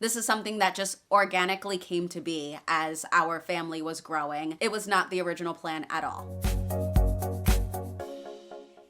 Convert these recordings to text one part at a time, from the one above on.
This is something that just organically came to be as our family was growing. It was not the original plan at all.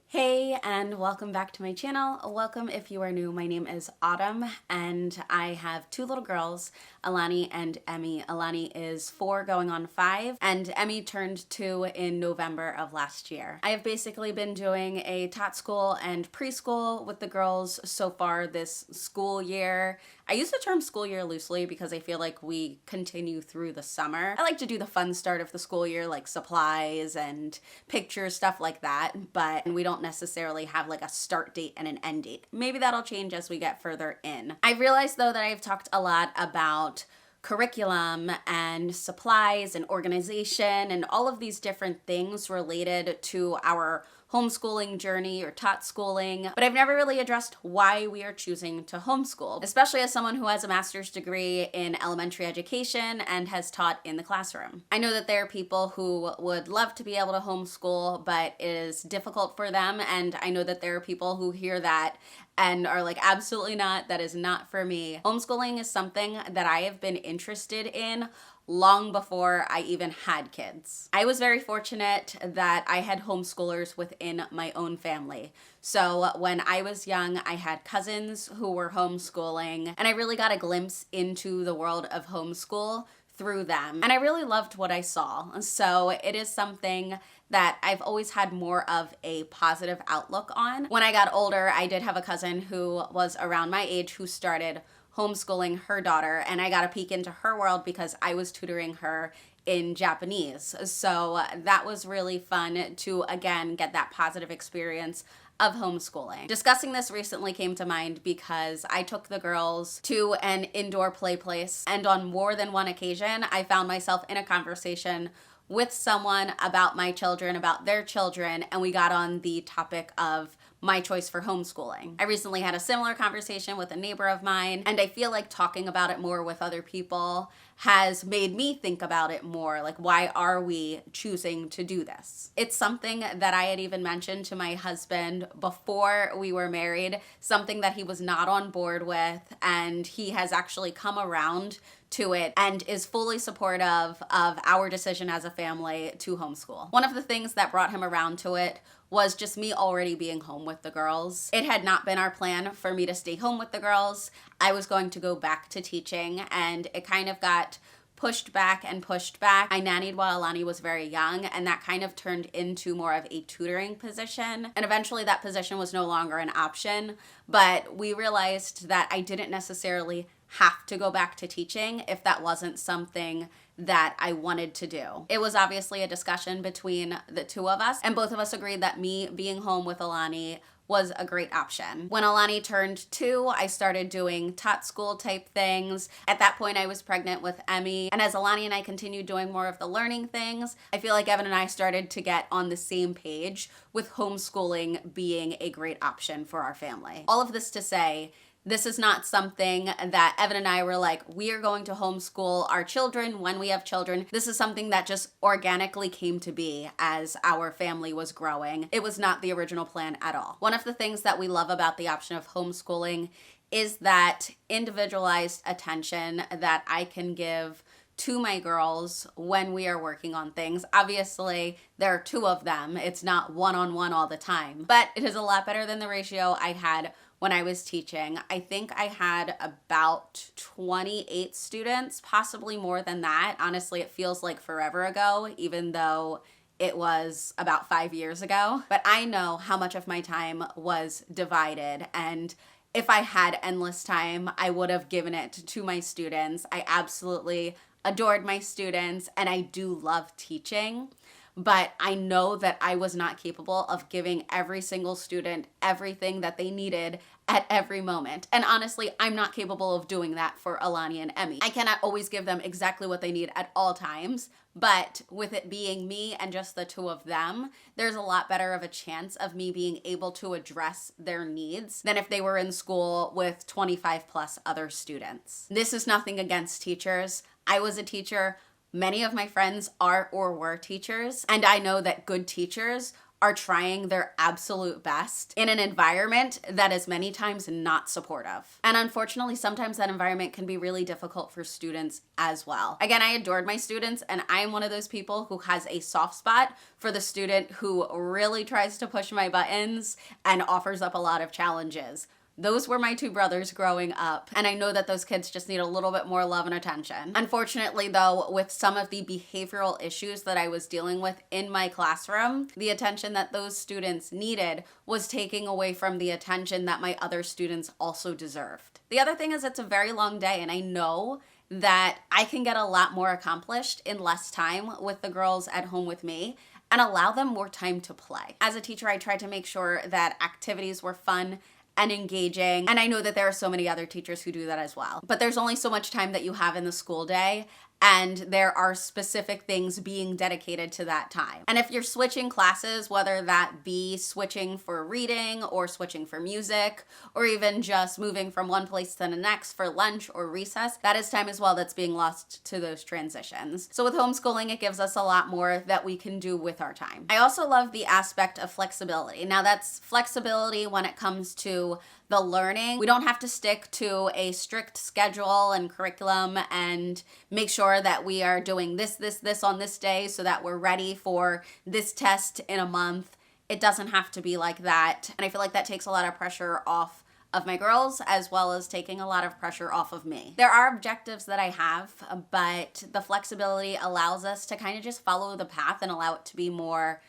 Hey, and welcome back to my channel. Welcome if you are new. My name is Autumn, and I have two little girls, Alani and Emmy. Alani is 4 going on 5, and Emmy turned 2 in November of last year. I have basically been doing a tot school and preschool with the girls so far this school year. I use the term school year loosely because I feel like we continue through the summer. I like to do the fun start of the school year, like supplies and pictures, stuff like that, but we don't necessarily have like a start date and an end date. Maybe that'll change as we get further in. I realized though that I've talked a lot about curriculum and supplies and organization and all of these different things related to our homeschooling journey or tot schooling, but I've never really addressed why we are choosing to homeschool, especially as someone who has a master's degree in elementary education and has taught in the classroom. I know that there are people who would love to be able to homeschool, but it is difficult for them, and I know that there are people who hear that and are like, absolutely not, that is not for me. Homeschooling is something that I have been interested in long before I even had kids. I was very fortunate that I had homeschoolers within my own family. So when I was young, I had cousins who were homeschooling, and I really got a glimpse into the world of homeschool through them. And I really loved what I saw. So it is something that I've always had more of a positive outlook on. When I got older, I did have a cousin who was around my age who started homeschooling her daughter, and I got a peek into her world because I was tutoring her in Japanese. So that was really fun to, again, get that positive experience of homeschooling. Discussing this recently came to mind because I took the girls to an indoor play place, and on more than one occasion, I found myself in a conversation with someone about my children, about their children, and we got on the topic of my choice for homeschooling. I recently had a similar conversation with a neighbor of mine, and I feel like talking about it more with other people has made me think about it more, like why are we choosing to do this? It's something that I had even mentioned to my husband before we were married, something that he was not on board with, and he has actually come around to it and is fully supportive of our decision as a family to homeschool. One of the things that brought him around to it was just me already being home with the girls. It had not been our plan for me to stay home with the girls. I was going to go back to teaching, and it kind of got pushed back and pushed back. I nannied while Alani was very young, and that kind of turned into more of a tutoring position. And eventually that position was no longer an option, but we realized that I didn't necessarily have to go back to teaching if that wasn't something that I wanted to do. It was obviously a discussion between the two of us, and both of us agreed that me being home with Alani was a great option. When Alani turned 2, I started doing tot school type things. At that point, I was pregnant with Emmy, and as Alani and I continued doing more of the learning things, I feel like Evan and I started to get on the same page with homeschooling being a great option for our family. All of this to say, this is not something that Evan and I were like, we are going to homeschool our children when we have children. This is something that just organically came to be as our family was growing. It was not the original plan at all. One of the things that we love about the option of homeschooling is that individualized attention that I can give to my girls when we are working on things. Obviously, there are 2 of them. It's not one-on-one all the time, but it is a lot better than the ratio I had when I was teaching. I think I had about 28 students, possibly more than that. Honestly, it feels like forever ago, even though it was about 5 years ago. But I know how much of my time was divided, and if I had endless time, I would have given it to my students. I absolutely adored my students, and I do love teaching. But I know that I was not capable of giving every single student everything that they needed at every moment. And honestly, I'm not capable of doing that for Alani and Emmy. I cannot always give them exactly what they need at all times, but with it being me and just the 2 of them, there's a lot better of a chance of me being able to address their needs than if they were in school with 25 plus other students. This is nothing against teachers. I was a teacher. Many of my friends are or were teachers, and I know that good teachers are trying their absolute best in an environment that is many times not supportive. And unfortunately, sometimes that environment can be really difficult for students as well. Again, I adored my students, and I am one of those people who has a soft spot for the student who really tries to push my buttons and offers up a lot of challenges. Those were my two brothers growing up, and I know that those kids just need a little bit more love and attention. Unfortunately, though, with some of the behavioral issues that I was dealing with in my classroom, the attention that those students needed was taking away from the attention that my other students also deserved. The other thing is it's a very long day, and I know that I can get a lot more accomplished in less time with the girls at home with me and allow them more time to play. As a teacher, I tried to make sure that activities were fun and engaging. And I know that there are so many other teachers who do that as well. But there's only so much time that you have in the school day, and there are specific things being dedicated to that time. And if you're switching classes, whether that be switching for reading or switching for music, or even just moving from one place to the next for lunch or recess, that is time as well that's being lost to those transitions. So with homeschooling, it gives us a lot more that we can do with our time. I also love the aspect of flexibility. Now that's flexibility when it comes to the learning. We don't have to stick to a strict schedule and curriculum and make sure that we are doing this on this day so that we're ready for this test in a month. It doesn't have to be like that. And I feel like that takes a lot of pressure off of my girls, as well as taking a lot of pressure off of me. There are objectives that I have, but the flexibility allows us to kind of just follow the path and allow it to be more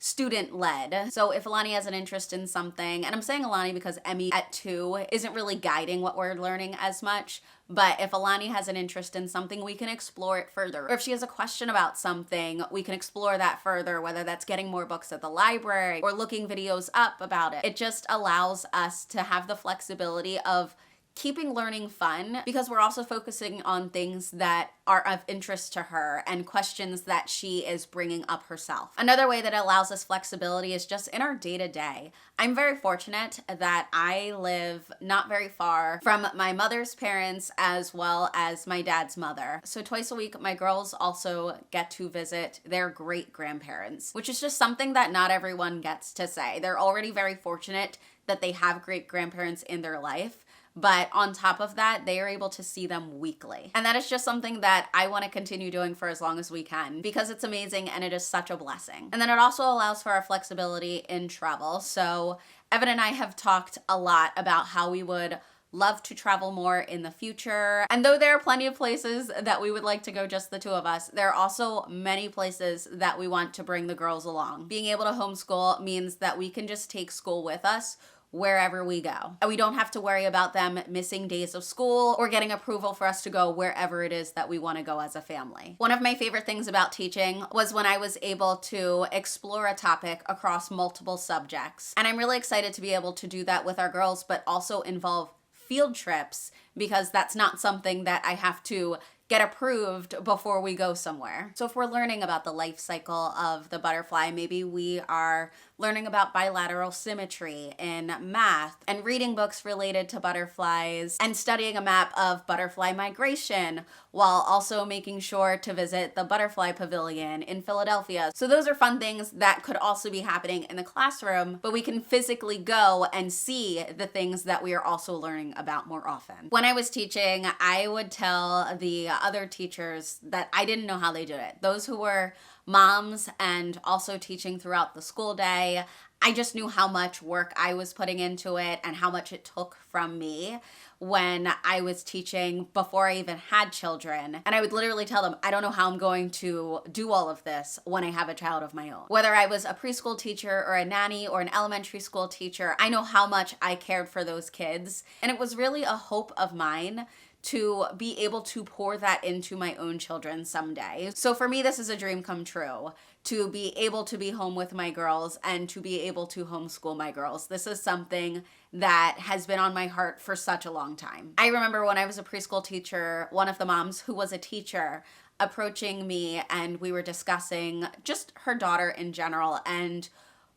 student-led. So if Alani has an interest in something, and I'm saying Alani because Emmy at 2 isn't really guiding what we're learning as much, but if Alani has an interest in something, we can explore it further. Or if she has a question about something, we can explore that further, whether that's getting more books at the library or looking videos up about it. It just allows us to have the flexibility of keeping learning fun, because we're also focusing on things that are of interest to her and questions that she is bringing up herself. Another way that allows us flexibility is just in our day-to-day. I'm very fortunate that I live not very far from my mother's parents as well as my dad's mother. So twice a week, my girls also get to visit their great-grandparents, which is just something that not everyone gets to say. They're already very fortunate that they have great-grandparents in their life. But on top of that, they are able to see them weekly. And that is just something that I want to continue doing for as long as we can, because it's amazing and it is such a blessing. And then it also allows for our flexibility in travel. So Evan and I have talked a lot about how we would love to travel more in the future. And though there are plenty of places that we would like to go just the two of us, there are also many places that we want to bring the girls along. Being able to homeschool means that we can just take school with us wherever we go. And we don't have to worry about them missing days of school or getting approval for us to go wherever it is that we want to go as a family. One of my favorite things about teaching was when I was able to explore a topic across multiple subjects. And I'm really excited to be able to do that with our girls, but also involve field trips, because that's not something that I have to get approved before we go somewhere. So if we're learning about the life cycle of the butterfly, maybe we are learning about bilateral symmetry in math and reading books related to butterflies and studying a map of butterfly migration while also making sure to visit the butterfly pavilion in Philadelphia. So those are fun things that could also be happening in the classroom, but we can physically go and see the things that we are also learning about more often. When I was teaching, I would tell the other teachers that I didn't know how they did it. Those who were moms and also teaching throughout the school day, I just knew how much work I was putting into it and how much it took from me when I was teaching before I even had children. And I would literally tell them, I don't know how I'm going to do all of this when I have a child of my own. Whether I was a preschool teacher or a nanny or an elementary school teacher, I know how much I cared for those kids. And it was really a hope of mine to be able to pour that into my own children someday. So for me, this is a dream come true, to be able to be home with my girls and to be able to homeschool my girls. This is something that has been on my heart for such a long time. I remember when I was a preschool teacher, one of the moms who was a teacher approaching me, and we were discussing just her daughter in general. And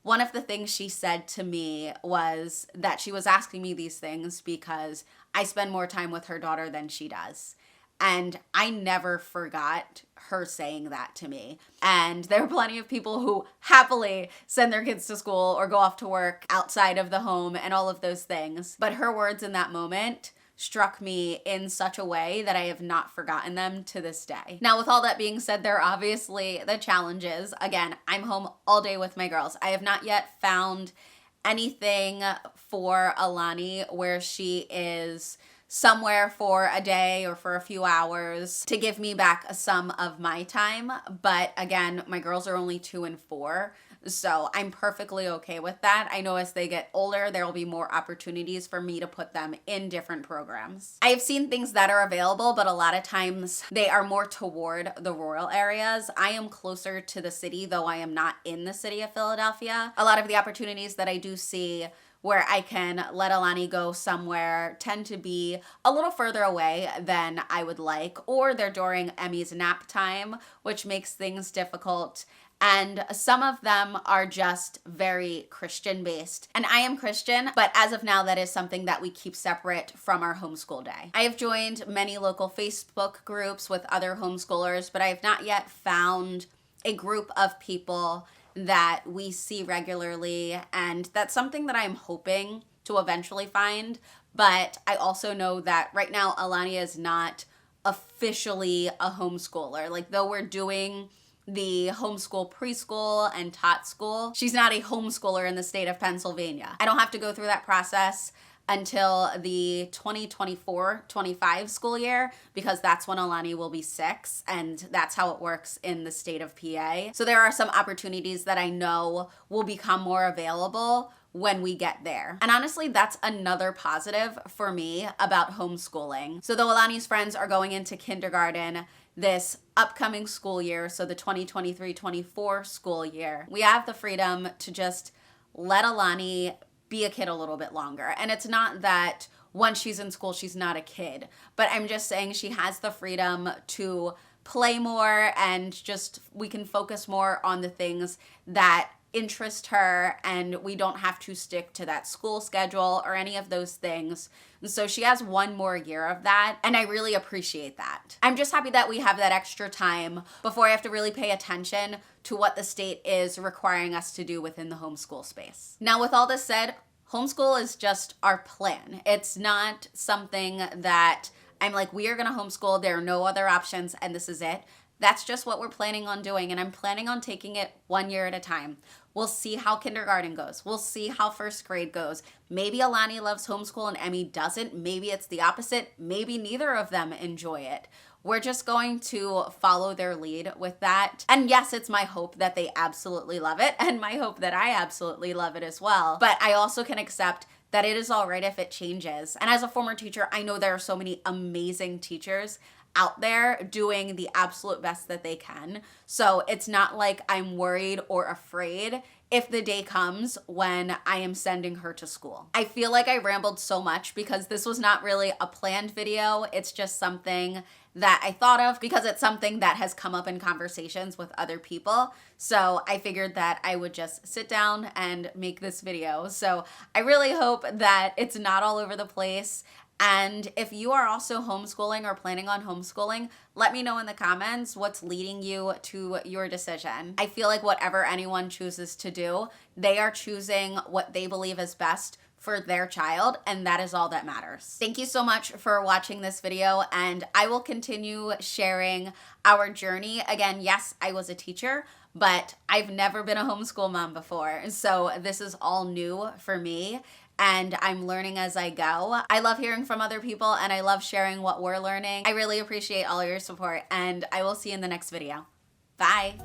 one of the things she said to me was that she was asking me these things because I spend more time with her daughter than she does. And I never forgot her saying that to me. And there are plenty of people who happily send their kids to school or go off to work outside of the home and all of those things. But her words in that moment struck me in such a way that I have not forgotten them to this day. Now, with all that being said, there are obviously the challenges. Again, I'm home all day with my girls. I have not yet found anything for Alani where she is somewhere for a day or for a few hours to give me back some of my time. But again, my girls are only 2 and 4. So I'm perfectly okay with that. I know as they get older, there will be more opportunities for me to put them in different programs. I have seen things that are available, but a lot of times they are more toward the rural areas. I am closer to the city, though I am not in the city of Philadelphia. A lot of the opportunities that I do see where I can let Alani go somewhere tend to be a little further away than I would like, or they're during Emmy's nap time, which makes things difficult. And some of them are just very Christian based. And I am Christian, but as of now, that is something that we keep separate from our homeschool day. I have joined many local Facebook groups with other homeschoolers, but I have not yet found a group of people that we see regularly. And that's something that I'm hoping to eventually find. But I also know that right now, Alani is not officially a homeschooler. Like, though we're doing the homeschool preschool and tot school, she's not a homeschooler in the state of Pennsylvania. I don't have to go through that process until the 2024-25 school year, because that's when Alani will be 6, and that's how it works in the state of PA. So there are some opportunities that I know will become more available when we get there. And honestly, that's another positive for me about homeschooling. So though Alani's friends are going into kindergarten this upcoming school year, so the 2023-24 school year, we have the freedom to just let Alani be a kid a little bit longer. And it's not that once she's in school, she's not a kid, but I'm just saying she has the freedom to play more, and just we can focus more on the things that interest her, and we don't have to stick to that school schedule or any of those things. And so she has 1 more year of that, and I really appreciate that. I'm just happy that we have that extra time before I have to really pay attention to what the state is requiring us to do within the homeschool space. Now, with all this said, homeschool is just our plan. It's not something that I'm like, we are gonna homeschool, there are no other options, and this is it. That's just what we're planning on doing, and I'm planning on taking it 1 year at a time. We'll see how kindergarten goes. We'll see how first grade goes. Maybe Alani loves homeschool and Emmy doesn't. Maybe it's the opposite. Maybe neither of them enjoy it. We're just going to follow their lead with that. And yes, it's my hope that they absolutely love it, and my hope that I absolutely love it as well. But I also can accept that it is all right if it changes. And as a former teacher, I know there are so many amazing teachers out there doing the absolute best that they can. So it's not like I'm worried or afraid if the day comes when I am sending her to school. I feel like I rambled so much because this was not really a planned video. It's just something that I thought of because it's something that has come up in conversations with other people. So I figured that I would just sit down and make this video. So I really hope that it's not all over the place. And if you are also homeschooling or planning on homeschooling, let me know in the comments what's leading you to your decision. I feel like whatever anyone chooses to do, they are choosing what they believe is best for their child, and that is all that matters. Thank you so much for watching this video, and I will continue sharing our journey. Again, yes, I was a teacher, but I've never been a homeschool mom before, so this is all new for me. And I'm learning as I go. I love hearing from other people, and I love sharing what we're learning. I really appreciate all your support, and I will see you in the next video. Bye.